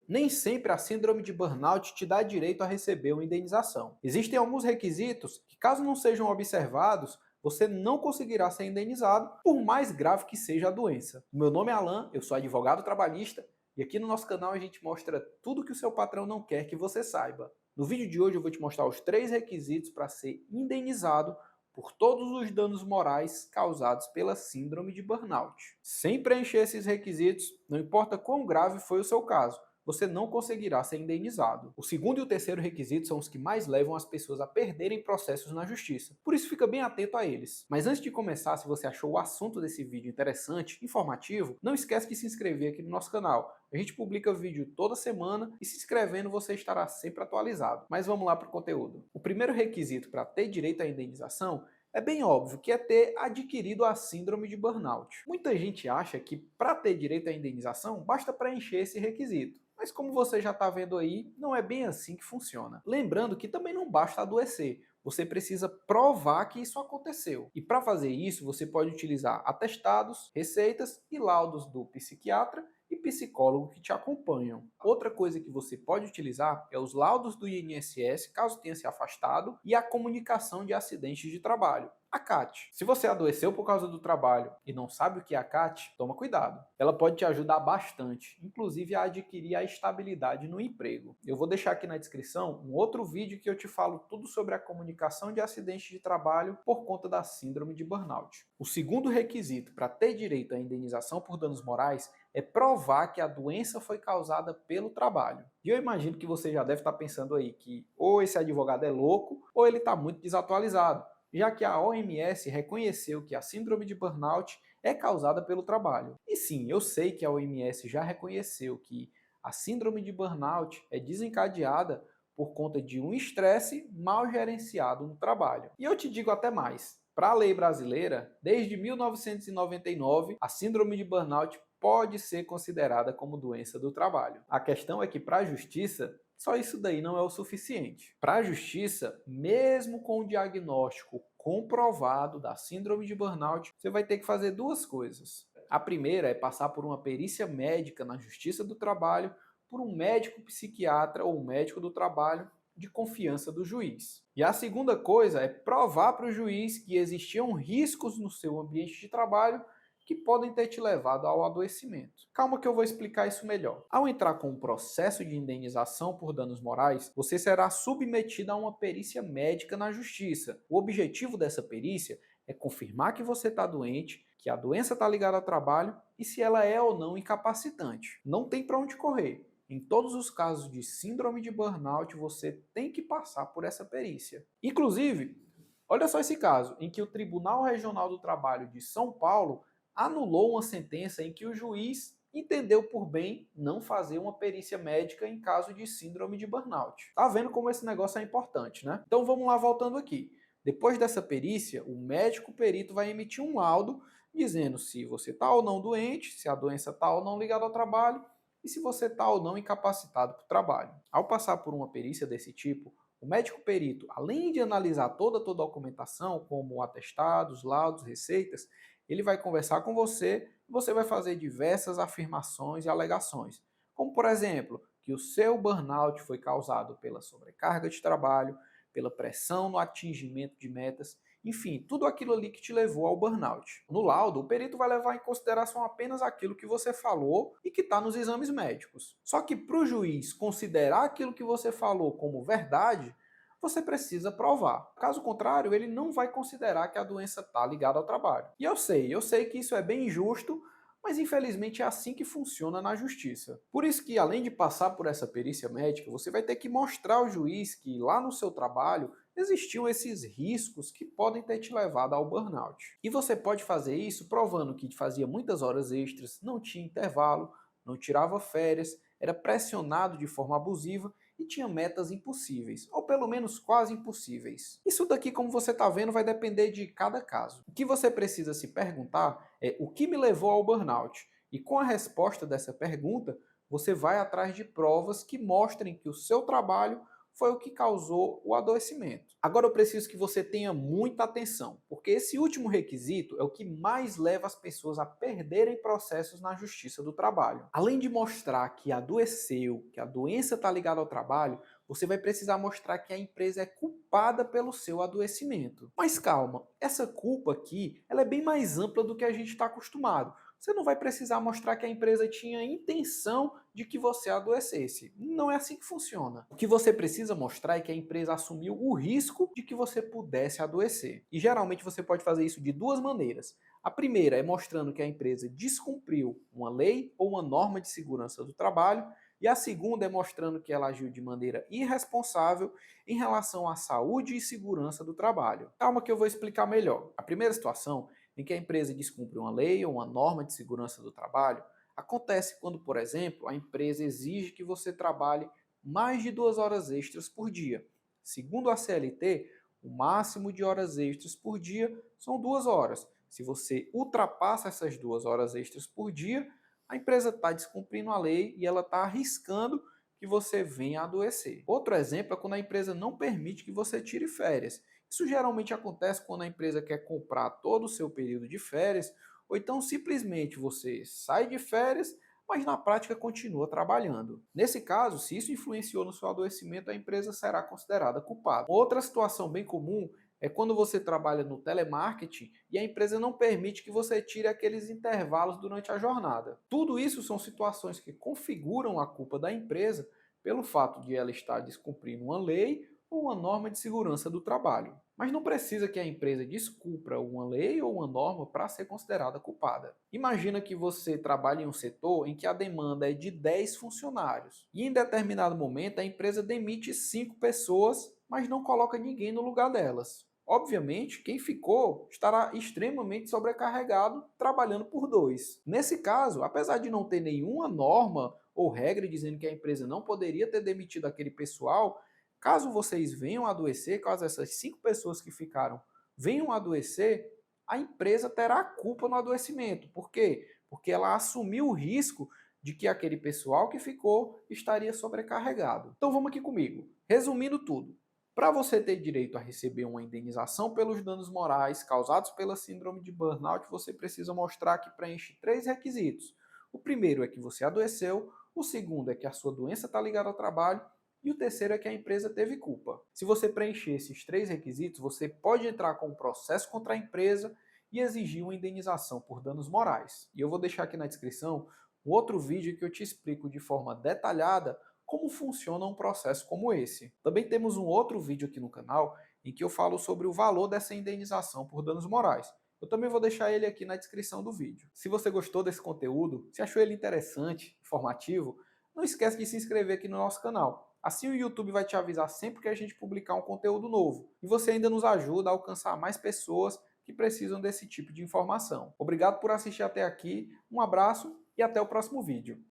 Nem sempre a síndrome de burnout te dá direito a receber uma indenização. Existem alguns requisitos que, caso não sejam observados, você não conseguirá ser indenizado, por mais grave que seja a doença. O meu nome é Alan, eu sou advogado trabalhista e aqui no nosso canal a gente mostra tudo que o seu patrão não quer que você saiba. No vídeo de hoje eu vou te mostrar os 3 requisitos para ser indenizado por todos os danos morais causados pela síndrome de burnout. Sem preencher esses requisitos, não importa quão grave foi o seu caso, você não conseguirá ser indenizado. O segundo e o terceiro requisito são os que mais levam as pessoas a perderem processos na justiça. Por isso fica bem atento a eles. Mas antes de começar, se você achou o assunto desse vídeo interessante, informativo, não esquece de se inscrever aqui no nosso canal. A gente publica vídeo toda semana e se inscrevendo você estará sempre atualizado. Mas vamos lá para o conteúdo. O primeiro requisito para ter direito à indenização é bem óbvio que é ter adquirido a síndrome de burnout. Muita gente acha que para ter direito à indenização basta preencher esse requisito. Mas como você já está vendo aí, não é bem assim que funciona. Lembrando que também não basta adoecer, você precisa provar que isso aconteceu. E para fazer isso, você pode utilizar atestados, receitas e laudos do psiquiatra e psicólogo que te acompanham. Outra coisa que você pode utilizar é os laudos do INSS, caso tenha se afastado, e a comunicação de acidentes de trabalho. A CAT. Se você adoeceu por causa do trabalho e não sabe o que é a CAT, toma cuidado. Ela pode te ajudar bastante, inclusive a adquirir a estabilidade no emprego. Eu vou deixar aqui na descrição um outro vídeo que eu te falo tudo sobre a comunicação de acidentes de trabalho por conta da síndrome de burnout. O segundo requisito para ter direito à indenização por danos morais é provar que a doença foi causada pelo trabalho. E eu imagino que você já deve estar pensando aí que ou esse advogado é louco ou ele está muito desatualizado, já que a OMS reconheceu que a síndrome de burnout é causada pelo trabalho. E sim, eu sei que a OMS já reconheceu que a síndrome de burnout é desencadeada por conta de um estresse mal gerenciado no trabalho. E eu te digo até mais. Para a lei brasileira, desde 1999, a síndrome de burnout pode ser considerada como doença do trabalho. A questão é que para a justiça, só isso daí não é o suficiente. Para a justiça, mesmo com o diagnóstico comprovado da síndrome de burnout, você vai ter que fazer duas coisas. A primeira é passar por uma perícia médica na Justiça do Trabalho por um médico psiquiatra ou um médico do trabalho de confiança do juiz. E a segunda coisa é provar para o juiz que existiam riscos no seu ambiente de trabalho que podem ter te levado ao adoecimento. Calma que eu vou explicar isso melhor. Ao entrar com um processo de indenização por danos morais, você será submetido a uma perícia médica na justiça. O objetivo dessa perícia é confirmar que você está doente, que a doença está ligada ao trabalho e se ela é ou não incapacitante. Não tem para onde correr. Em todos os casos de síndrome de burnout, você tem que passar por essa perícia. Inclusive, olha só esse caso, em que o Tribunal Regional do Trabalho de São Paulo anulou uma sentença em que o juiz entendeu por bem não fazer uma perícia médica em caso de síndrome de burnout. Tá vendo como esse negócio é importante, né? Então vamos lá, voltando aqui. Depois dessa perícia, o médico perito vai emitir um laudo dizendo se você está ou não doente, se a doença está ou não ligada ao trabalho e se você está ou não incapacitado para o trabalho. Ao passar por uma perícia desse tipo, o médico perito, além de analisar toda a tua documentação, como atestados, laudos, receitas, ele vai conversar com você e você vai fazer diversas afirmações e alegações. Como, por exemplo, que o seu burnout foi causado pela sobrecarga de trabalho, pela pressão no atingimento de metas, enfim, tudo aquilo ali que te levou ao burnout. No laudo, o perito vai levar em consideração apenas aquilo que você falou e que está nos exames médicos. Só que para o juiz considerar aquilo que você falou como verdade, você precisa provar. Caso contrário, ele não vai considerar que a doença está ligada ao trabalho. E eu sei que isso é bem injusto, mas infelizmente é assim que funciona na justiça. Por isso que, além de passar por essa perícia médica, você vai ter que mostrar ao juiz que lá no seu trabalho existiam esses riscos que podem ter te levado ao burnout. E você pode fazer isso provando que fazia muitas horas extras, não tinha intervalo, não tirava férias, era pressionado de forma abusiva e tinha metas impossíveis, ou pelo menos quase impossíveis. Isso daqui, como você está vendo, vai depender de cada caso. O que você precisa se perguntar é o que me levou ao burnout? E com a resposta dessa pergunta, você vai atrás de provas que mostrem que o seu trabalho foi o que causou o adoecimento. Agora eu preciso que você tenha muita atenção, porque esse último requisito é o que mais leva as pessoas a perderem processos na Justiça do Trabalho. Além de mostrar que adoeceu, que a doença está ligada ao trabalho, você vai precisar mostrar que a empresa é culpada pelo seu adoecimento. Mas calma, essa culpa aqui ela é bem mais ampla do que a gente está acostumado. Você não vai precisar mostrar que a empresa tinha intenção de que você adoecesse. Não é assim que funciona. O que você precisa mostrar é que a empresa assumiu o risco de que você pudesse adoecer. E geralmente você pode fazer isso de duas maneiras. A primeira é mostrando que a empresa descumpriu uma lei ou uma norma de segurança do trabalho, e a segunda é mostrando que ela agiu de maneira irresponsável em relação à saúde e segurança do trabalho. Calma que eu vou explicar melhor. A primeira situação em que a empresa descumpre uma lei ou uma norma de segurança do trabalho acontece quando, por exemplo, a empresa exige que você trabalhe mais de 2 horas extras por dia. Segundo a CLT, o máximo de horas extras por dia são 2 horas. Se você ultrapassa essas 2 horas extras por dia, a empresa está descumprindo a lei e ela está arriscando que você venha a adoecer. Outro exemplo é quando a empresa não permite que você tire férias. Isso geralmente acontece quando a empresa quer comprar todo o seu período de férias, ou então simplesmente você sai de férias, mas na prática continua trabalhando. Nesse caso, se isso influenciou no seu adoecimento, a empresa será considerada culpada. Outra situação bem comum é quando você trabalha no telemarketing e a empresa não permite que você tire aqueles intervalos durante a jornada. Tudo isso são situações que configuram a culpa da empresa pelo fato de ela estar descumprindo uma lei ou uma norma de segurança do trabalho. Mas não precisa que a empresa descumpra uma lei ou uma norma para ser considerada culpada. Imagina que você trabalha em um setor em que a demanda é de 10 funcionários e em determinado momento a empresa demite 5 pessoas, mas não coloca ninguém no lugar delas. Obviamente, quem ficou estará extremamente sobrecarregado trabalhando por 2. Nesse caso, apesar de não ter nenhuma norma ou regra dizendo que a empresa não poderia ter demitido aquele pessoal, caso vocês venham a adoecer, caso essas 5 pessoas que ficaram venham a adoecer, a empresa terá culpa no adoecimento. Por quê? Porque ela assumiu o risco de que aquele pessoal que ficou estaria sobrecarregado. Então vamos aqui comigo. Resumindo tudo, para você ter direito a receber uma indenização pelos danos morais causados pela síndrome de burnout, você precisa mostrar que preenche 3 requisitos. O primeiro é que você adoeceu, o segundo é que a sua doença está ligada ao trabalho e o terceiro é que a empresa teve culpa. Se você preencher esses 3 requisitos, você pode entrar com um processo contra a empresa e exigir uma indenização por danos morais. E eu vou deixar aqui na descrição um outro vídeo que eu te explico de forma detalhada como funciona um processo como esse. Também temos um outro vídeo aqui no canal em que eu falo sobre o valor dessa indenização por danos morais. Eu também vou deixar ele aqui na descrição do vídeo. Se você gostou desse conteúdo, se achou ele interessante, informativo, não esquece de se inscrever aqui no nosso canal. Assim o YouTube vai te avisar sempre que a gente publicar um conteúdo novo. E você ainda nos ajuda a alcançar mais pessoas que precisam desse tipo de informação. Obrigado por assistir até aqui, um abraço e até o próximo vídeo.